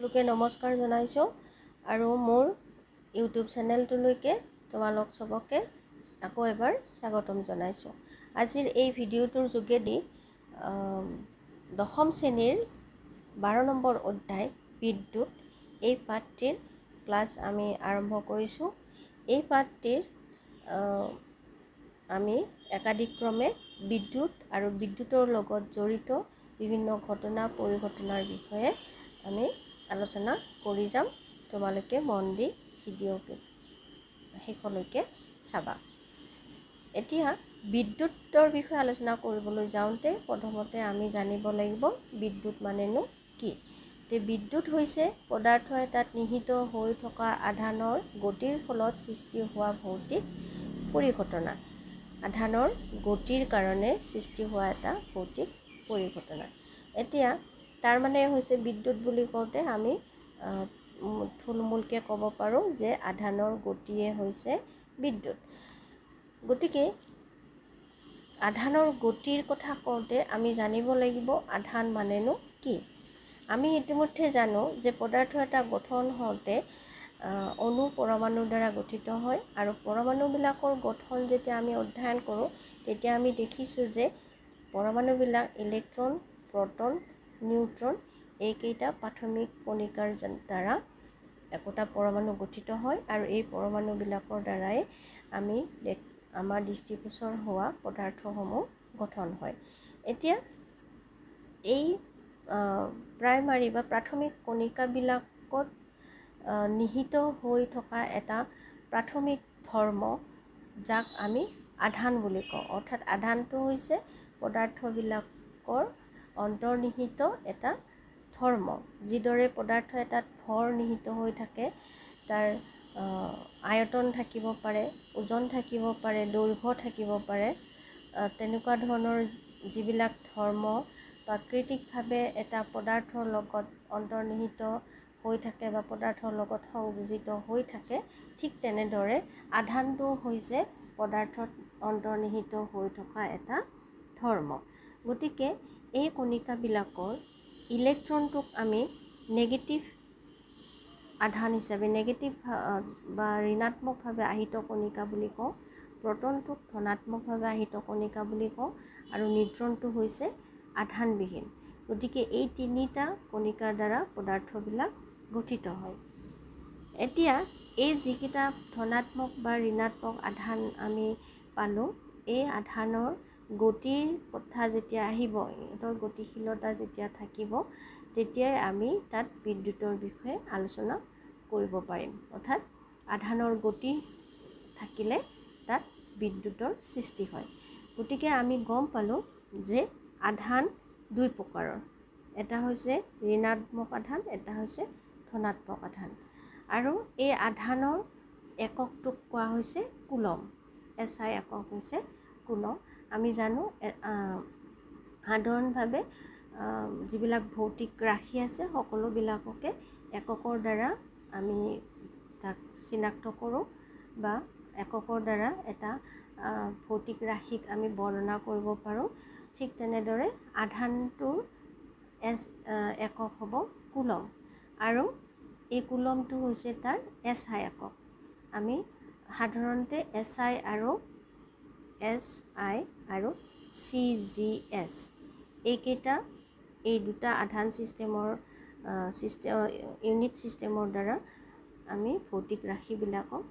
সকলোকে নমস্কাৰ জনাইছোঁ আৰু মোৰ ইউটিউব চেনেলটোলৈকে তোমালোক সবকে আকৌ এবাৰ স্বাগতম জনাইছোঁ। আজিৰ এই ভিডিঅ'টোৰ যোগেদি দশম শ্ৰেণীৰ 12 নম্বৰ অধ্যায় বিদ্যুৎ এই পাঠটিৰ ক্লাছ আমি আৰম্ভ কৰিছোঁ। এই পাঠটিৰ আমি একাদিক্ৰমে বিদ্যুৎ আৰু বিদ্যুতৰ লগত জড়িত বিভিন্ন ঘটনা পৰিঘটনাৰ বিষয়ে আমি আলোচনা কৰি যাম। তোমালোকে মন দি ভিডিঅ'টো শেষলৈকে চাবা। এতিয়া বিদ্যুতৰ বিষয়ে আলোচনা কৰিবলৈ যাওঁতে প্ৰথমতে আমি জানিব লাগিব বিদ্যুৎ মানেনো কি। বিদ্যুৎ হৈছে পদাৰ্থ এটাত নিহিত হৈ থকা আধানৰ গতিৰ ফলত সৃষ্টি হোৱা ভৌতিক পৰিঘটনা। আধানৰ গতিৰ কাৰণে সৃষ্টি হোৱা এটা ভৌতিক পৰিঘটনা। এতিয়া তাৰ মানে হৈছে বিদ্যুৎ বুলি কওঁতে আমি থুলমূলকৈ ক'ব পাৰোঁ যে আধানৰ গতিয়ে হৈছে বিদ্যুৎ। গতিকে আধানৰ গতিৰ কথা কওঁতে আমি জানিব লাগিব আধান মানেনো কি। আমি ইতিমধ্যে জানো যে পদাৰ্থ এটা গঠন হওঁতে অণু পৰমাণুৰ দ্বাৰা গঠিত হয় আৰু পৰমাণুবিলাকৰ গঠন যেতিয়া আমি অধ্যয়ন কৰোঁ তেতিয়া আমি দেখিছোঁ যে পৰমাণুবিলাক ইলেক্ট্ৰন, প্ৰটন, নিউট্ৰন এইকেইটা প্ৰাথমিক কণিকাৰ দ্বাৰা একোটা পৰমাণু গঠিত হয় আৰু এই পৰমাণুবিলাকৰ দ্বাৰাই আমি আমাৰ দৃষ্টিগোচৰ হোৱা পদাৰ্থসমূহ গঠন হয়। এতিয়া এই প্ৰাইমাৰী বা প্ৰাথমিক কণিকাবিলাকত নিহিত হৈ থকা এটা প্ৰাথমিক ধৰ্ম যাক আমি আধান বুলি কওঁ। অৰ্থাৎ আধানটো হৈছে পদাৰ্থবিলাকৰ অন্তৰ্নিহিত এটা ধৰ্ম। যিদৰে পদাৰ্থ এটাত ভৰ নিহিত হৈ থাকে, তাৰ আয়তন থাকিব পাৰে, ওজন থাকিব পাৰে, দৈৰ্ঘ্য থাকিব পাৰে, তেনেকুৱা ধৰণৰ যিবিলাক ধৰ্ম প্ৰাকৃতিকভাৱে এটা পদাৰ্থৰ লগত অন্তৰ্নিহিত হৈ থাকে বা পদাৰ্থৰ লগত সংযোজিত হৈ থাকে, ঠিক তেনেদৰে আধানটো হৈছে পদাৰ্থত অন্তৰ্নিহিত হৈ থকা এটা ধৰ্ম। গতিকে এই কণিকাবিলাকৰ ইলেক্ট্ৰনটোক আমি নেগেটিভ আধান হিচাপে নেগেটিভ বা ঋণাত্মকভাৱে আহিত কণিকা বুলি কওঁ, প্ৰটনটোক ধনাত্মকভাৱে আহিত কণিকা বুলি কওঁ আৰু নিউট্ৰনটো হৈছে আধানবিহীন। গতিকে এই তিনিটা কণিকাৰ দ্বাৰা পদাৰ্থবিলাক গঠিত হয়। এতিয়া এই যিকেইটা ধনাত্মক বা ঋণাত্মক আধান আমি পালোঁ, এই আধানৰ গতিৰ কথা যেতিয়া আহিব, সিহঁতৰ গতিশীলতা যেতিয়া থাকিব, তেতিয়াই আমি তাত বিদ্যুতৰ বিষয়ে আলোচনা কৰিব পাৰিম। অৰ্থাৎ আধানৰ গতি থাকিলে তাত বিদ্যুতৰ সৃষ্টি হয়। গতিকে আমি গম পালোঁ যে আধান দুই প্ৰকাৰৰ, এটা হৈছে ঋণাত্মক আধান, এটা হৈছে ধনাত্মক আধান। আৰু এই আধানৰ এককটোক কোৱা হৈছে কুলম। SI একক হৈছে কুলম। আমি জানো সাধাৰণভাৱে যিবিলাক ভৌতিক ৰাশি আছে সকলোবিলাককে এককৰ দ্বাৰা আমি তাক চিনাক্ত কৰোঁ বা এককৰ দ্বাৰা এটা ভৌতিক ৰাশিক আমি বৰ্ণনা কৰিব পাৰোঁ। ঠিক তেনেদৰে আধানটোৰ একক হ'ব কুলম আৰু এই কুলমটো হৈছে তাৰ SI একক। আমি সাধাৰণতে SI আৰু CGS এই দুটা আধান ইউনিট ছিষ্টেমৰ দ্বাৰা আমি ভৌতিক ৰাশিবিলাকক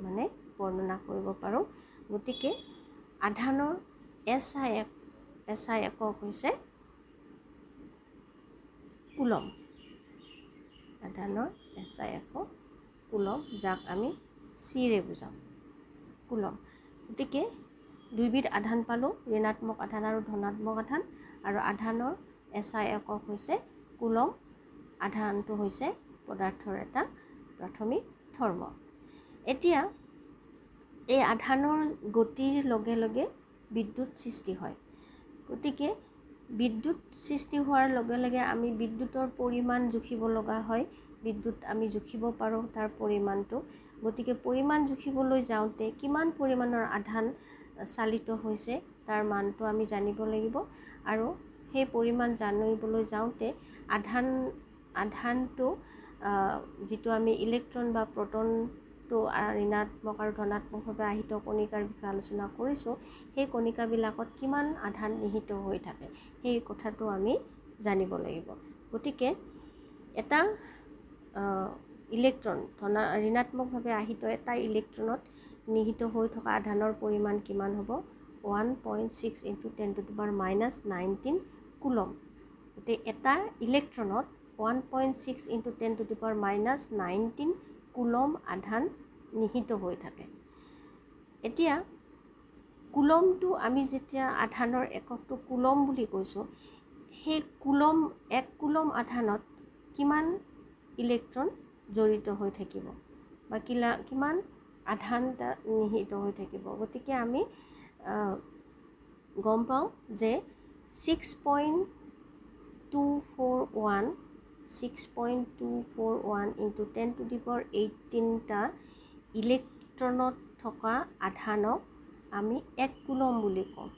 মানে বৰ্ণনা কৰিব পাৰোঁ। গতিকে আধানৰ SI একক হৈছে কুলম। আধানৰ SI একক কুলম, যাক আমি চিৰে বুজাওঁ, কুলম। গতিকে দুইবিধ আধান পালোঁ, ঋণাত্মক আধান আৰু ধনাত্মক আধান, আৰু আধানৰ SI একক হৈছে কুলম। আধানটো হৈছে পদাৰ্থৰ এটা প্ৰাথমিক ধৰ্ম। এতিয়া এই আধানৰ গতিৰ লগে লগে বিদ্যুৎ সৃষ্টি হয়। গতিকে বিদ্যুৎ সৃষ্টি হোৱাৰ লগে লগে আমি বিদ্যুতৰ পৰিমাণ জুখিব লগা হয়। বিদ্যুৎ আমি জুখিব পাৰোঁ তাৰ পৰিমাণটো। গতিকে পৰিমাণ জুখিবলৈ যাওঁতে কিমান পৰিমাণৰ আধান চালিত হৈছে তাৰ মানটো আমি জানিব লাগিব আৰু সেই পৰিমাণ জানিবলৈ যাওঁতে আধান আধানটো যেটো আমি ইলেক্ট্ৰন বা প্ৰটনটো ঋণাত্মক আৰু ধনাত্মকভাৱে আহিত কণিকাৰ বিষয়ে আলোচনা কৰিছোঁ সেই কণিকাবিলাকত কিমান আধান নিহিত হৈ থাকে সেই কথাটো আমি জানিব লাগিব গতিকে এটা ইলেক্ট্ৰন ঋণাত্মকভাৱে আহিত এটা ইলেক্ট্ৰনত নিহিত হৈ থকা আধানৰ পৰিমাণ কিমান হ'ব 1.6 × 10⁻⁻19 কুলম গতিকে এটা ইলেক্ট্ৰনত 1.6 × 10⁻⁻19 কুলম আধান নিহিত হৈ থাকে এতিয়া কুলমটো আমি যেতিয়া আধানৰ এককটো কুলম বুলি কৈছোঁ সেই কুলম এক কুলম আধানত কিমান ইলেক্ট্ৰন জড়িত হৈ থাকিব বা কিমান আধান নিহিত হৈ থাকিব গতিকে আমি গম পাওঁ যে 6.241 × 10⁻18টা ইলেক্ট্ৰনত থকা আধানক আমি এক কুলম বুলি কওঁ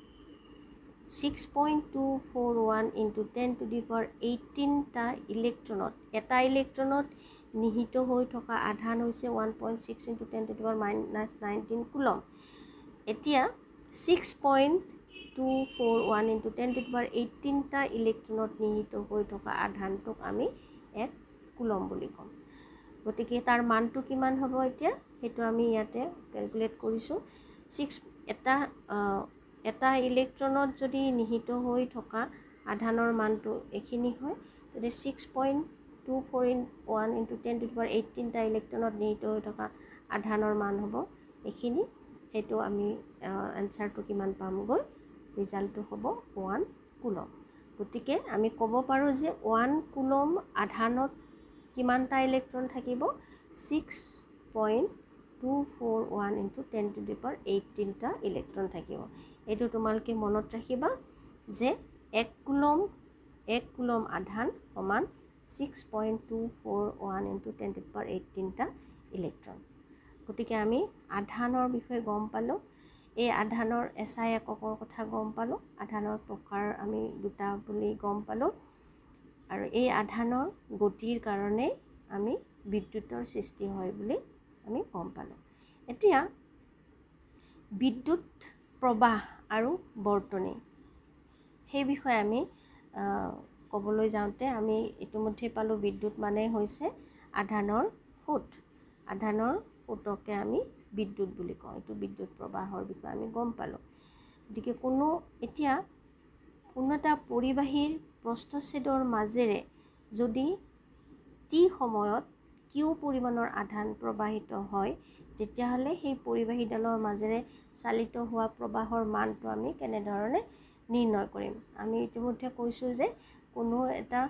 6.241 × 10⁻18টা ইলেক্ট্ৰনত এটা ইলেক্ট্ৰনত নিহিত হৈ থকা আধান হৈছে 1.6 × 10⁻⁻19 কুলম এতিয়া 6.241 × 10⁻18টা ইলেক্ট্ৰনত নিহিত হৈ থকা আধানটোক আমি এক কুলম বুলি কওঁ গতিকে তাৰ মানটো কিমান হ'ব এতিয়া সেইটো আমি ইয়াতে ক্যালকুলেট কৰিছোঁ 6 এটা ইলেক্ট্ৰনত যদি নিহিত হৈ থকা আধানৰ মানটো এখিনি হয় যদি 6.241 × 10⁻18টা ইলেক্ট্ৰনত নিহিত হৈ থকা আধানৰ মান হ'ব এখিনি সেইটো আমি আনসাৰটো কিমান পামগৈ ৰিজাল্টটো হ'ব 1 কুলম গতিকে আমি ক'ব পাৰোঁ যে 1 কুলম আধানত কিমানটা ইলেক্ট্ৰন থাকিব 6.241 × 10⁻18টা ইলেক্ট্ৰন থাকিব এইটো তোমালোকে মনত ৰাখিবা যে 1 কুলম আধান সমান 6.241 × 10⁻18টা ইলেক্ট্ৰন গতিকে আমি আধানৰ বিষয়ে গম পালোঁ এই আধানৰ এসআই এককৰ কথা গম পালোঁ আধানৰ প্ৰকাৰ আমি দুটা বুলি গম পালোঁ আৰু এই আধানৰ গতিৰ কাৰণে আমি বিদ্যুতৰ সৃষ্টি হয় বুলি আমি গম পালোঁ এতিয়া বিদ্যুৎ প্ৰবাহ আৰু বৰ্তনী সেই বিষয়ে আমি ক'বলৈ যাওঁতে আমি ইতিমধ্যে পালোঁ বিদ্যুৎ মানে হৈছে আধানৰ সোঁতকে আমি বিদ্যুৎ বুলি কওঁ এইটো বিদ্যুৎ প্ৰবাহৰ বিষয়ে আমি গম পালোঁ গতিকে কোনো এটা পৰিবাহীৰ প্ৰস্থচ্ছেদৰ মাজেৰে যদি টি সময়ত কিউ পৰিমাণৰ আধান প্ৰবাহিত হয় তেতিয়াহ'লে সেই পৰিবাহীডালৰ মাজেৰে চালিত হোৱা প্ৰবাহৰ মানটো আমি কেনেধৰণে নিৰ্ণয় কৰিম আমি ইতিমধ্যে কৈছোঁ যে কোনো এটা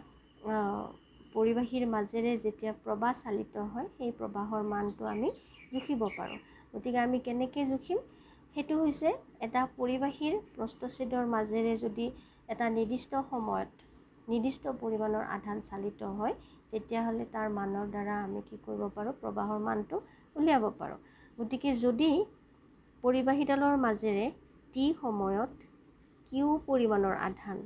পৰিবাহীৰ মাজেৰে যেতিয়া প্ৰবাহ চালিত হয় সেই প্ৰবাহৰ মানটো আমি জুখিব পাৰোঁ গতিকে আমি কেনেকৈ জুখিম সেইটো হৈছে এটা পৰিবাহীৰ প্ৰস্থচ্ছেদৰ মাজেৰে যদি এটা নিৰ্দিষ্ট সময়ত নিৰ্দিষ্ট পৰিমাণৰ আধান চালিত হয় তেতিয়াহ'লে তাৰ মানৰ দ্বাৰা আমি কি কৰিব পাৰোঁ প্ৰবাহৰ মানটো উলিয়াব পাৰোঁ গতিকে যদি পৰিবাহীডালৰ মাজেৰে টি সময়ত কিউ পৰিমাণৰ আধান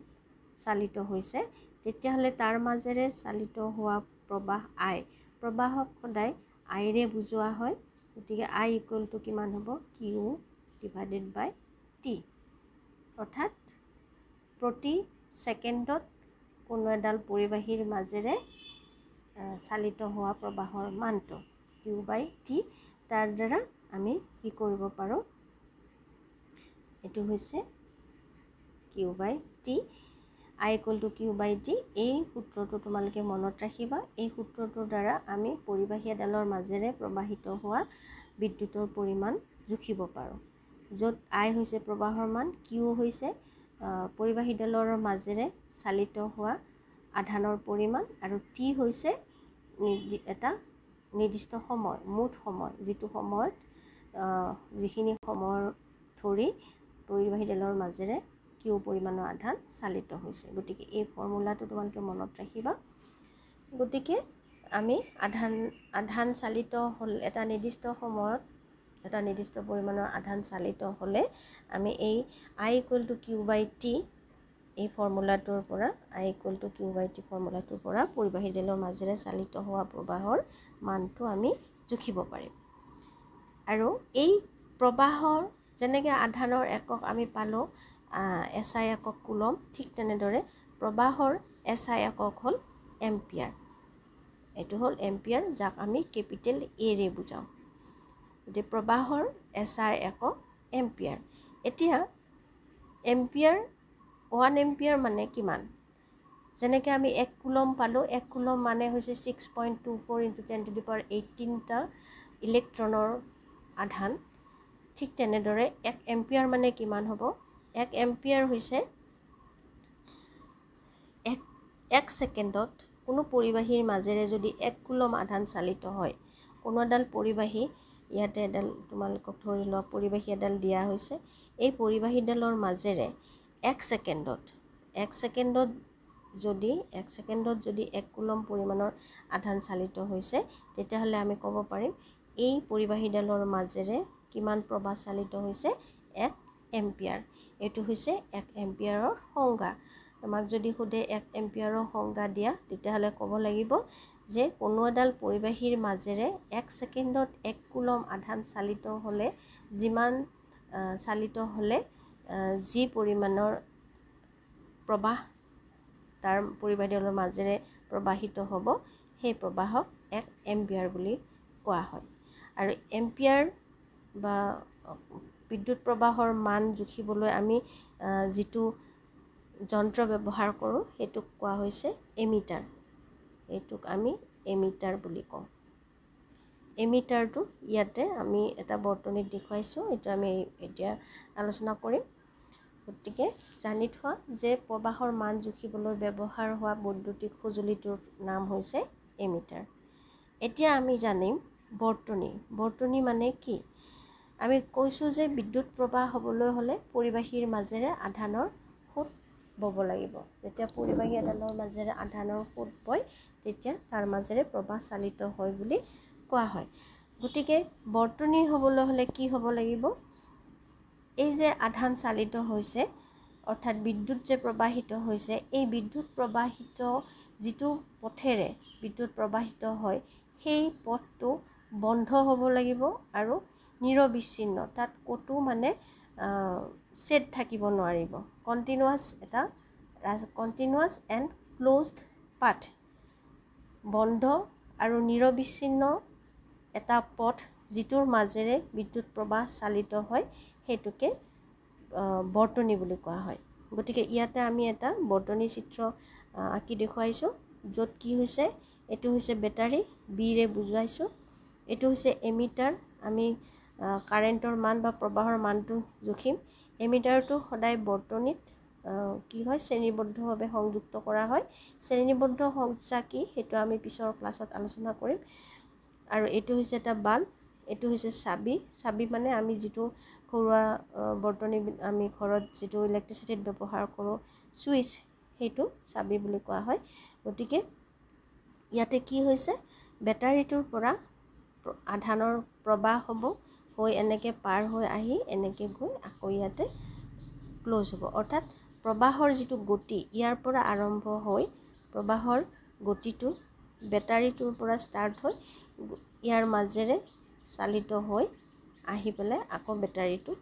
চালিত হৈছে তেতিয়াহ'লে তাৰ মাজেৰে চালিত হোৱা প্ৰবাহ আই প্ৰবাহক সদায় আইৰে বুজোৱা হয় গতিকে আই ইকুৱেল টু কিমান হ'ব কিউ ডিভাইডেড বাই টি অৰ্থাৎ প্ৰতি ছেকেণ্ডত কোনো এডাল পৰিবাহীৰ মাজেৰে চালিত হোৱা প্ৰবাহৰ মানটো কিউ বাই টি তাৰ দ্বাৰা আমি কি কৰিব পাৰোঁ এইটো হৈছে Q by T I equal to Q by T এই সূত্ৰটো তোমালোকে মনত ৰাখিবা এই সূত্ৰটোৰ দ্বাৰা আমি পৰিবাহী এডালৰ মাজেৰে প্ৰবাহিত হোৱা বিদ্যুতৰ পৰিমাণ জুখিব পাৰোঁ য'ত আই হৈছে প্ৰবাহৰ মান কিউ হৈছে পৰিবাহীডালৰ মাজেৰে চালিত হোৱা আধানৰ পৰিমাণ আৰু টি হৈছে এটা নিৰ্দিষ্ট সময় মুঠ সময় যিটো সময়ত যিখিনি সময় ধৰি পৰিবাহীডালৰ মাজেৰে কিউ পৰিমাণৰ আধান চালিত হৈছে গতিকে এই ফৰ্মুলাটো তোমালোকে মনত ৰাখিবা গতিকে আমি আধান চালিত হ'ল এটা নিৰ্দিষ্ট সময়ত এটা নিৰ্দিষ্ট পৰিমাণৰ আধান চালিত হ'লে আমি এই I equal to Q by T এই ফৰ্মুলাটোৰ পৰা I = Q/T ফৰ্মুলাটোৰ পৰা পৰিবাহীডালৰ মাজেৰে চালিত হোৱা প্ৰবাহৰ মানটো আমি জুখিব পাৰিম। আৰু এই প্ৰবাহৰ যেনেকৈ আধানৰ একক আমি পালোঁ SI একক কুলম, ঠিক তেনেদৰে প্ৰবাহৰ SI একক হ'ল এম্পিয়াৰ। এইটো হ'ল এম্পিয়াৰ, যাক আমি কেপিটেল A ৰে বুজাওঁ। গতিকে প্ৰবাহৰ SI একক এম্পিয়াৰ। এতিয়া এম্পিয়াৰ 1 এম্পিয়াৰ মানে কিমান? যেনেকৈ আমি 1 কুলম পালোঁ, 1 কুলম মানে হৈছে 6.24 × 10⁻18টা ইলেক্ট্ৰনৰ আধান। ঠিক তেনেদৰে 1 এম্পিয়াৰ মানে কিমান হ'ব? 1 এম্পিয়াৰ হৈছে 1 ছেকেণ্ডত কোনো পৰিবাহীৰ মাজেৰে যদি 1 কুলম আধান চালিত হয়, কোনো এডাল পৰিবাহী, ইয়াতে এডাল তোমালোকক ধৰি লোৱা পৰিবাহী এডাল দিয়া হৈছে, এই পৰিবাহীডালৰ মাজেৰে 1 ছেকেণ্ডত যদি 1 কুলম পৰিমাণৰ আধান চালিত হৈছে, তেতিয়াহ'লে আমি ক'ব পাৰিম এই পৰিবাহীডালৰ মাজেৰে কিমান প্ৰবাহ চালিত হৈছে? 1 এম্পিয়াৰ। এইটো হৈছে 1 এম্পিয়াৰৰ সংজ্ঞা। তোমাক যদি সোধে 1 এম্পিয়াৰৰ সংজ্ঞা দিয়া, তেতিয়াহ'লে ক'ব লাগিব যে কোনো এডাল পৰিবাহীৰ মাজেৰে 1 ছেকেণ্ডত 1 কুলম আধান চালিত হ'লে যি পৰিমাণৰ প্ৰবাহ তাৰ পৰিবাহীডালৰ মাজেৰে প্ৰবাহিত হ'ব, সেই প্ৰবাহক 1 এম্পিয়াৰ বুলি কোৱা হয়। আৰু এম্পিয়াৰ বা বিদ্যুৎ প্ৰবাহৰ মান জুখিবলৈ আমি যিটো যন্ত্ৰ ব্যৱহাৰ কৰোঁ, সেইটোক কোৱা হৈছে এমিটাৰ। এইটোক আমি এমিটাৰ বুলি কওঁ। এমিটাৰটো ইয়াতে আমি এটা বৰ্তনীত দেখুৱাইছোঁ, এইটো আমি এতিয়া আলোচনা কৰিম। গতিকে জানি থোৱা যে প্ৰবাহৰ মান জুখিবলৈ ব্যৱহাৰ হোৱা বৈদ্যুতিক সঁজুলিটোৰ নাম হৈছে এমিটাৰ। এতিয়া আমি জানিম বৰ্তনী। বৰ্তনী মানে কি? আমি কৈছোঁ যে বিদ্যুৎ প্ৰবাহ হ'বলৈ হ'লে পৰিবাহীৰ মাজেৰে আধানৰ সোঁত বব লাগিব। যেতিয়া পৰিবাহী এডালৰ মাজেৰে আধানৰ সোঁত বয়, তেতিয়া তাৰ মাজেৰে প্ৰবাহ চালিত হয় বুলি কোৱা হয়। গতিকে বৰ্তনী হ'বলৈ হ'লে কি হ'ব লাগিব? এই যে আধান চালিত হৈছে, অৰ্থাৎ বিদ্যুৎ যে প্ৰবাহিত হৈছে, এই বিদ্যুৎ প্ৰবাহিত যিটো পথেৰে বিদ্যুৎ প্ৰবাহিত হয়, সেই পথটো বন্ধ হ'ব লাগিব আৰু নিৰবিচ্ছিন্ন, তাত ক'তো মানে ছেদ থাকিব নোৱাৰিব। কণ্টিনিউৱাছ এণ্ড ক্ল'জড পাথ, বন্ধ আৰু নিৰবিচ্ছিন্ন এটা পথ যিটোৰ মাজেৰে বিদ্যুৎ প্ৰবাহ চালিত হয়, সেইটোকে বৰ্তনী বুলি কোৱা হয়। গতিকে ইয়াতে আমি এটা বৰ্তনী চিত্ৰ আঁকি দেখুৱাইছোঁ, য'ত কি হৈছে, এইটো হৈছে বেটাৰী, বিৰে বুজাইছোঁ। এইটো হৈছে এমিটাৰ, আমি কাৰেণ্টৰ মান বা প্ৰবাহৰ মানটো জুখিম। এমিটাৰটো সদায় বৰ্তনীত কি হয়, শ্ৰেণীবদ্ধভাৱে সংযুক্ত কৰা হয়। শ্ৰেণীবদ্ধ সংযোগ কি, সেইটো আমি পিছৰ ক্লাছত আলোচনা কৰিম। আৰু এইটো হৈছে এটা বাল্ব, এইটো হৈছে চাবি। চাবি মানে আমি যিটো ঘৰুৱা বৰ্তনী, আমি ঘৰত যিটো ইলেক্ট্ৰিচিটিত ব্যৱহাৰ কৰোঁ, ছুইচ, সেইটো চাবি বুলি কোৱা হয়। গতিকে ইয়াতে কি হৈছে, বেটাৰীটোৰ পৰা আধানৰ প্ৰবাহ হ'ব, হৈ এনেকৈ পাৰ হৈ আহি এনেকৈ গৈ আকৌ ইয়াতে ক্ল'জ হ'ব। অৰ্থাৎ প্ৰবাহৰ যিটো গতি, ইয়াৰ পৰা আৰম্ভ হৈ প্ৰবাহৰ গতিটো বেটাৰীটোৰ পৰা ষ্টাৰ্ট হৈ ইয়াৰ মাজেৰে চালিত হৈ আহি পেলাই আকৌ বেটাৰীটোত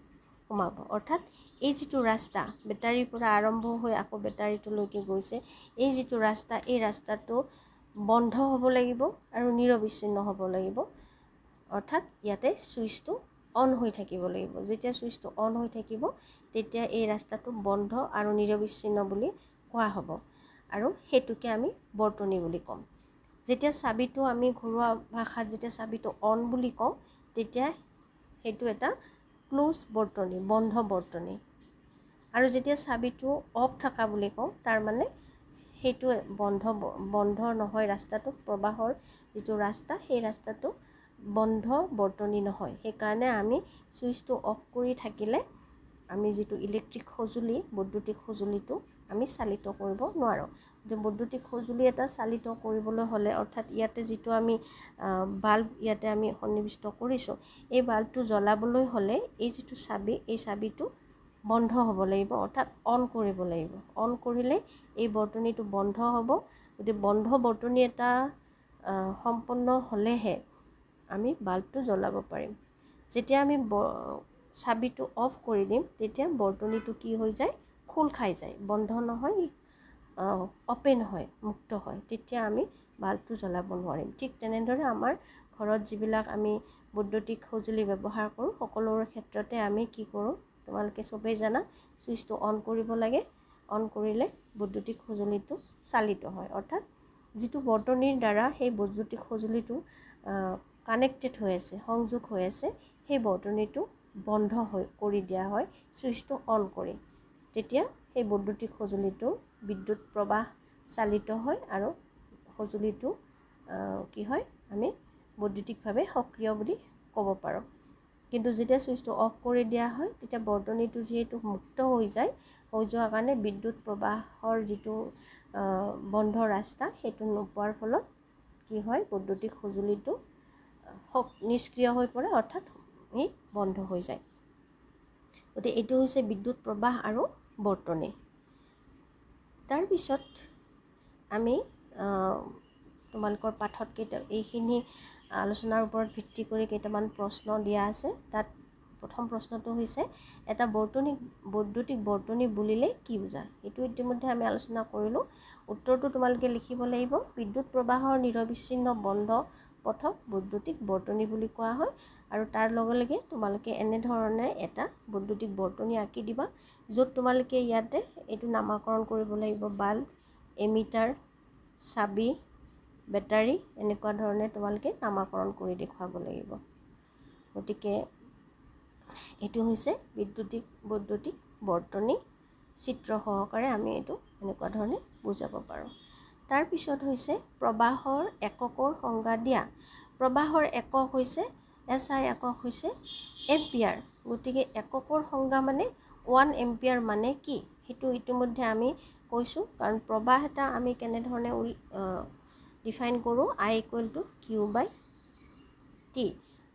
সোমাব। অৰ্থাৎ এই যিটো ৰাস্তা, বেটাৰীৰ পৰা আৰম্ভ হৈ আকৌ বেটাৰীটোলৈকে গৈছে, এই যিটো ৰাস্তা, এই ৰাস্তাটো বন্ধ হ'ব লাগিব আৰু নিৰবিচ্ছিন্ন হ'ব লাগিব। অৰ্থাৎ ইয়াতে ছুইচটো অন হৈ থাকিব লাগিব। যেতিয়া ছুইচটো অন হৈ থাকিব, তেতিয়া এই ৰাস্তাটো বন্ধ আৰু নিৰবিচ্ছিন্ন বুলি কোৱা হ'ব, আৰু সেইটোকে আমি বৰ্তনী বুলি ক'ম। যেতিয়া চাবিটো আমি ঘৰুৱা ভাষাত যেতিয়া চাবিটো অন বুলি কওঁ, তেতিয়া সেইটো এটা ক্ল'জ বৰ্তনী, বন্ধ বৰ্তনী। আৰু যেতিয়া চাবিটো অফ থকা বুলি কওঁ, তাৰ মানে সেইটো বন্ধ নহয়, ৰাস্তাটো প্ৰবাহৰ যিটো ৰাস্তা, সেই ৰাস্তাটো বন্ধ বৰ্তনী নহয়। সেইকাৰণে আমি ছুইচটো অফ কৰি থাকিলে আমি যিটো ইলেক্ট্ৰিক সঁজুলি, বৈদ্যুতিক সঁজুলিটো আমি চালিত কৰিব নোৱাৰোঁ। যে বৈদ্যুতিক সঁজুলি এটা চালিত কৰিবলৈ হ'লে, অৰ্থাৎ ইয়াতে যিটো আমি বাল্ব ইয়াতে আমি সন্নিৱিষ্ট কৰিছোঁ, এই বাল্বটো জ্বলাবলৈ হ'লে এই যিটো চাবি, এই চাবিটো বন্ধ হ'ব লাগিব, অৰ্থাৎ অন কৰিব লাগিব। অন কৰিলে এই বৰ্তনীটো বন্ধ হ'ব। গতিকে বন্ধ বৰ্তনী এটা সম্পন্ন হ'লেহে আমি বাল্বটো জ্বলাব পাৰিম। যেতিয়া আমি চাবিটো অফ কৰি দিম তেতিয়া বৰ্তনীটো কি হৈ যায়, খোল খাই যায়, বন্ধ নহয়, অপেন হয়, মুক্ত হয়। তেতিয়া আমি বাল্বটো জ্বলাব নোৱাৰিম। ঠিক তেনেদৰে আমাৰ ঘৰত যিবিলাক আমি বৈদ্যুতিক সঁজুলি ব্যৱহাৰ কৰোঁ সকলোৰে ক্ষেত্ৰতে আমি কি কৰোঁ, তোমালোকে চবেই জানা, ছুইচটো অন কৰিব লাগে। অন কৰিলে বৈদ্যুতিক সঁজুলিটো চালিত হয়, অৰ্থাৎ যিটো বৰ্তনীৰ দ্বাৰা সেই বৈদ্যুতিক সঁজুলিটো কানেক্টেড হৈ আছে, সংযোগ হৈ আছে, সেই বৰ্তনীটো বন্ধ কৰি দিয়া হয় ছুইচটো অন কৰি। তেতিয়া সেই বৈদ্যুতিক সঁজুলিটো বিদ্যুৎ প্ৰবাহ চালিত হয় আৰু সঁজুলিটো কি হয়, আমি বৈদ্যুতিকভাৱে সক্ৰিয় বুলি ক'ব পাৰোঁ। কিন্তু যেতিয়া ছুইচটো অফ কৰি দিয়া হয় তেতিয়া বৰ্তনীটো যিহেতু মুক্ত হৈ যায়, হৈ যোৱাৰ কাৰণে বিদ্যুৎ প্ৰবাহৰ যিটো বন্ধ ৰাস্তা সেইটো নোপোৱাৰ ফলত কি হয়, বৈদ্যুতিক সঁজুলিটো নিষ্ক্ৰিয় হৈ পৰে, অৰ্থাৎ ই বন্ধ হৈ যায়। গতিকে এইটো হৈছে বিদ্যুৎ প্ৰবাহ আৰু বৰ্তনী। তাৰপিছত আমি তোমালোকৰ পাঠত এইখিনি আলোচনাৰ ওপৰত ভিত্তি কৰি কেইটামান প্ৰশ্ন দিয়া আছে। তাত প্ৰথম প্ৰশ্নটো হৈছে, এটা বৈদ্যুতিক বৰ্তনী বুলিলে কি বুজায়? এইটো ইতিমধ্যে আমি আলোচনা কৰিলোঁ। উত্তৰটো তোমালোকে লিখিব লাগিব। বিদ্যুৎ প্ৰবাহৰ নিৰবিচ্ছিন্ন বন্ধ পথক বৈদ্যুতিক বৰ্তনী বুলি কোৱা হয়। আৰু তাৰ লগে লগে তোমালোকে এনেধৰণে এটা বৈদ্যুতিক বৰ্তনী আঁকি দিবা, য'ত তোমালোকে ইয়াতে এইটো নামাকৰণ কৰিব লাগিব, বাল্ব, এমিটাৰ, চাবি, বেটাৰী, এনেকুৱা ধৰণে তোমালোকে নামাকৰণ কৰি দেখুৱাব লাগিব। গতিকে এইটো হৈছে বৈদ্যুতিক বৰ্তনী। চিত্ৰ সহকাৰে আমি এইটো এনেকুৱা ধৰণে বুজাব পাৰোঁ। তাৰপিছত হৈছে প্ৰবাহৰ এককৰ সংজ্ঞা দিয়া। প্ৰবাহৰ একক হৈছে SI একক হৈছে এম্পিয়াৰ। গতিকে এককৰ সংজ্ঞা মানে 1 এম্পিয়াৰ মানে কি, সেইটো ইতিমধ্যে আমি কৈছোঁ। কাৰণ প্ৰবাহ এটা আমি কেনেধৰণে ডিফাইন কৰোঁ, I = Q/T,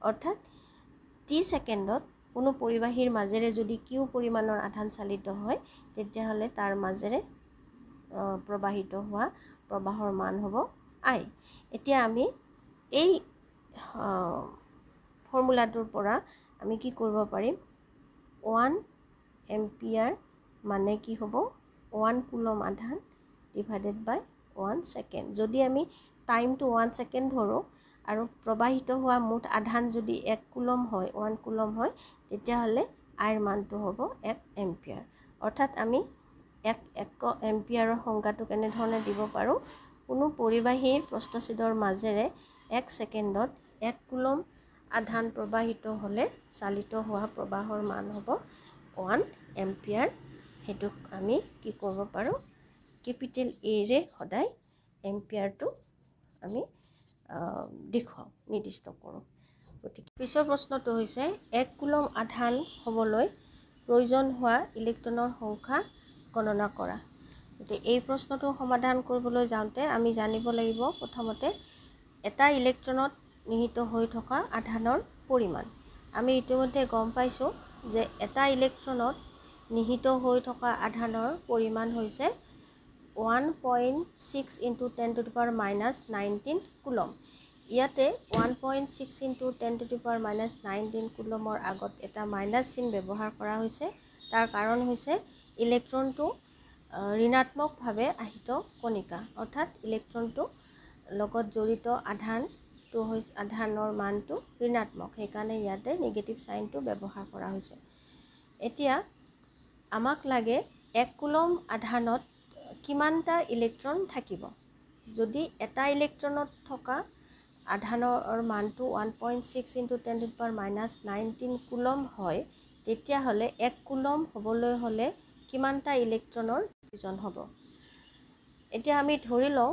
অৰ্থাৎ T ছেকেণ্ডত কোনো পৰিবাহীৰ মাজেৰে যদি Q পৰিমাণৰ আধান চালিত হয় তেতিয়াহ'লে তাৰ মাজেৰে প্ৰবাহিত হোৱা প্ৰবাহৰ মান হ'ব I। এতিয়া আমি এই ফৰ্মুলাটোৰ পৰা আমি কি কৰিব পাৰিম, 1 এম্পিয়াৰ মানে কি হ'ব, 1 কুলম আধান ডিভাইডেড বাই 1 ছেকেণ্ড। যদি আমি টাইমটো 1 ছেকেণ্ড ধৰোঁ আৰু প্ৰবাহিত হোৱা মুঠ আধান যদি 1 কুলম হয়, 1 কুলম হয়, তেতিয়াহ'লে আইৰ মানটো হ'ব 1 এম্পিয়াৰ। অৰ্থাৎ আমি 1 এম্পিয়াৰৰ সংজ্ঞাটো কেনেধৰণে দিব পাৰোঁ, কোনো পৰিবাহীৰ প্ৰস্থচ্ছেদৰ মাজেৰে 1 ছেকেণ্ডত 1 কুলম আধান প্ৰবাহিত হ'লে চালিত হোৱা প্ৰবাহৰ মান হ'ব 1 এম্পিয়াৰ। সেইটোক আমি কি কৰিব পাৰোঁ, কেপিটেল এৰে সদায় এম্পিয়াৰটো আমি দেখুৱাওঁ, নিৰ্দিষ্ট কৰোঁ। গতিকে পিছৰ প্ৰশ্নটো হৈছে, 1 কুলম আধান হ'বলৈ প্ৰয়োজন হোৱা ইলেক্ট্ৰনৰ সংখ্যা গণনা কৰা। গতিকে এই প্ৰশ্নটো সমাধান কৰিবলৈ যাওঁতে আমি জানিব লাগিব প্ৰথমতে এটা ইলেক্ট্ৰনত নিহিত হৈ থকা আধানৰ পৰিমাণ। আমি ইতিমধ্যে গম পাইছোঁ যে এটা ইলেক্ট্ৰনত নিহিত হৈ থকা আধানৰ পৰিমাণ হৈছে 1.6 × 10⁻⁻19 কুলম। ইয়াতে 1.6 × 10⁻⁻19 কুলমৰ আগত এটা মাইনাছ চিন ব্যৱহাৰ কৰা হৈছে। তাৰ কাৰণ হৈছে ইলেক্ট্ৰনটো ঋণাত্মকভাৱে আহিত কণিকা, অৰ্থাৎ ইলেক্ট্ৰনটো লগত জড়িত আধানৰ মানটো ঋণাত্মক, সেইকাৰণে ইয়াতে নিগেটিভ চাইনটো ব্যৱহাৰ কৰা হৈছে। এতিয়া আমাক লাগে 1 কুলম আধানত কিমানটা ইলেক্ট্ৰন থাকিব। যদি এটা ইলেক্ট্ৰনত থকা আধানৰ মানটো 1.6 × 10⁻⁻19 কুলম হয়, তেতিয়াহ'লে 1 কুলম হ'বলৈ হ'লে কিমানটা ইলেক্ট্ৰনৰ প্ৰয়োজন হ'ব। এতিয়া আমি ধৰি লওঁ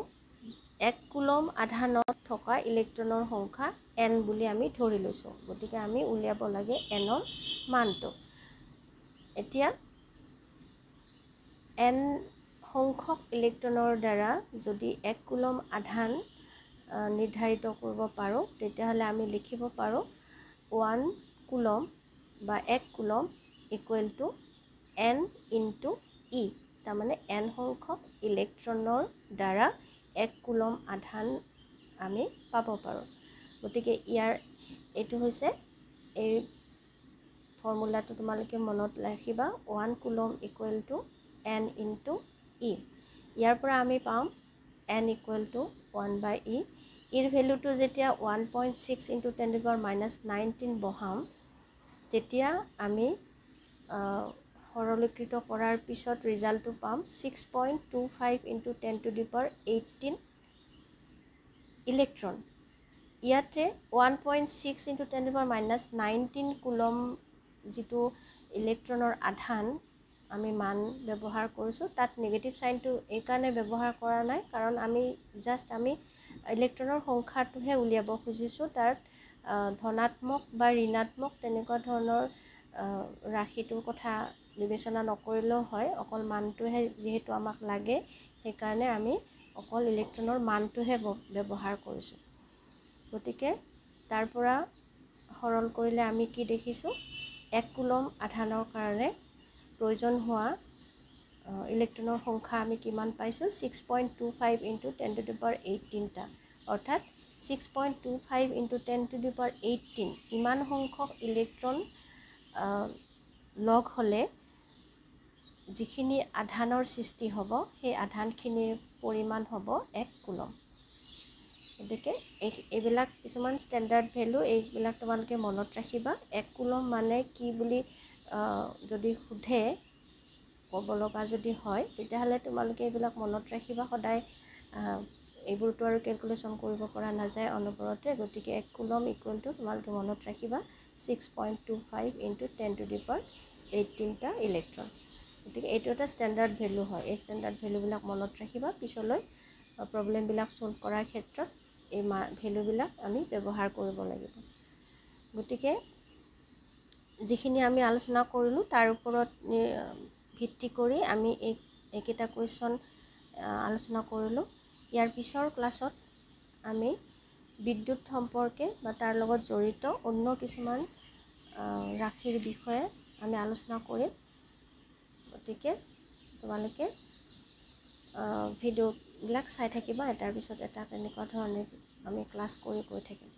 1 কুলম আধানত থকা ইলেক্ট্ৰনৰ সংখ্যা n বুলি আমি ধৰি লৈছোঁ। গতিকে আমি উলিয়াব লাগে nৰ মানটো। এতিয়া n সংখ্যক ইলেক্ট্ৰনৰ দ্বাৰা যদি 1 কুলম আধান নিৰ্ধাৰিত কৰিব পাৰোঁ, তেতিয়াহ'লে আমি লিখিব পাৰোঁ 1 কুলম বা 1 কুলম = n ইনটু ই, তাৰমানে n সংখ্যক ইলেক্ট্ৰনৰ দ্বাৰা 1 কুলম আধান আমি পাব পাৰোঁ। গতিকে ইয়াৰ এইটো হৈছে এই ফৰ্মুলাটো তোমালোকে মনত ৰাখিবা, 1 coulomb equal to n into E. ইয়াৰ পৰা আমি পাম n ইকুৱেল টু 1/e। ইৰ ভেলুটো যেতিয়া 1.6 ইনটু 10⁻⁻19 বহাম, তেতিয়া আমি সৰলীকৃত কৰাৰ পিছত ৰিজাল্টটো পাম 6.25 ইনটু 10⁻18 ইলেক্ট্ৰন। ইয়াতে 1.6 ইনটু 10⁻⁻19 কুলম যিটো ইলেক্ট্ৰনৰ আধান আমি মান ব্যৱহাৰ কৰিছোঁ, তাত নিগেটিভ চাইনটো এইকাৰণে ব্যৱহাৰ কৰা নাই, কাৰণ আমি ইলেক্ট্ৰনৰ সংখ্যাটোহে উলিয়াব খুজিছোঁ। তাত ধনাত্মক বা ঋণাত্মক তেনেকুৱা ধৰণৰ ৰাশিটোৰ কথা বিবেচনা নকৰিলেও হয়, অকল মানটোহে যিহেতু আমাক লাগে, সেইকাৰণে আমি অকল ইলেক্ট্ৰনৰ মানটোহে ব্যৱহাৰ কৰিছোঁ। গতিকে তাৰ পৰা সৰল কৰিলে আমি কি দেখিছোঁ, 1 কুলম আধানৰ কাৰণে প্ৰয়োজন হোৱা ইলেক্ট্ৰনৰ সংখ্যা আমি কিমান পাইছোঁ, 6.25 ইনটু 10⁻18টা, অৰ্থাৎ 6.25 ইনটু 10⁻18 ইমান সংখ্যক ইলেক্ট্ৰন লগ হ'লে যিখিনি আধানৰ সৃষ্টি হ'ব, সেই আধানখিনিৰ পৰিমাণ হ'ব 1 কুলম। গতিকে এইবিলাক কিছুমান ষ্টেণ্ডাৰ্ড ভেলু, এইবিলাক তোমালোকে মনত ৰাখিবা। 1 কুলম মানে কি বুলি যদি সোধে, ক'ব লগা যদি হয়, তেতিয়াহ'লে তোমালোকে এইবিলাক মনত ৰাখিবা সদায়। এইবোৰতো আৰু কেলকুলেশ্যন কৰিব পৰা নাযায় অনবৰতে। গতিকে 1 কুলম ইকুৱেল টু তোমালোকে মনত ৰাখিবা 6.25 ইনটু 10⁻18টা ইলেক্ট্ৰন। গতিকে এইটো এটা ষ্টেণ্ডাৰ্ড ভেলু হয়। এই ষ্টেণ্ডাৰ্ড ভেলুবিলাক মনত ৰাখিবা, পিছলৈ প্ৰব্লেমবিলাক ছল্ভ কৰাৰ ক্ষেত্ৰত এই ভেলুবিলাক আমি ব্যৱহাৰ কৰিব লাগিব। গতিকে যিখিনি আমি আলোচনা কৰিলোঁ, তাৰ ওপৰত ভিত্তি কৰি আমি এইকেইটা কুৱেশ্যন আলোচনা কৰিলোঁ। ইয়াৰ পিছৰ ক্লাছত আমি বিদ্যুৎ সম্পৰ্কে বা তাৰ লগত জড়িত অন্য কিছুমান ৰাশিৰ বিষয়ে আমি আলোচনা কৰিম। গতিকে তোমালোকে ভিডিঅ'বিলাক চাই থাকিবা, এটাৰ পিছত এটা তেনেকুৱা ধৰণে আমি ক্লাছ কৰি গৈ থাকিম।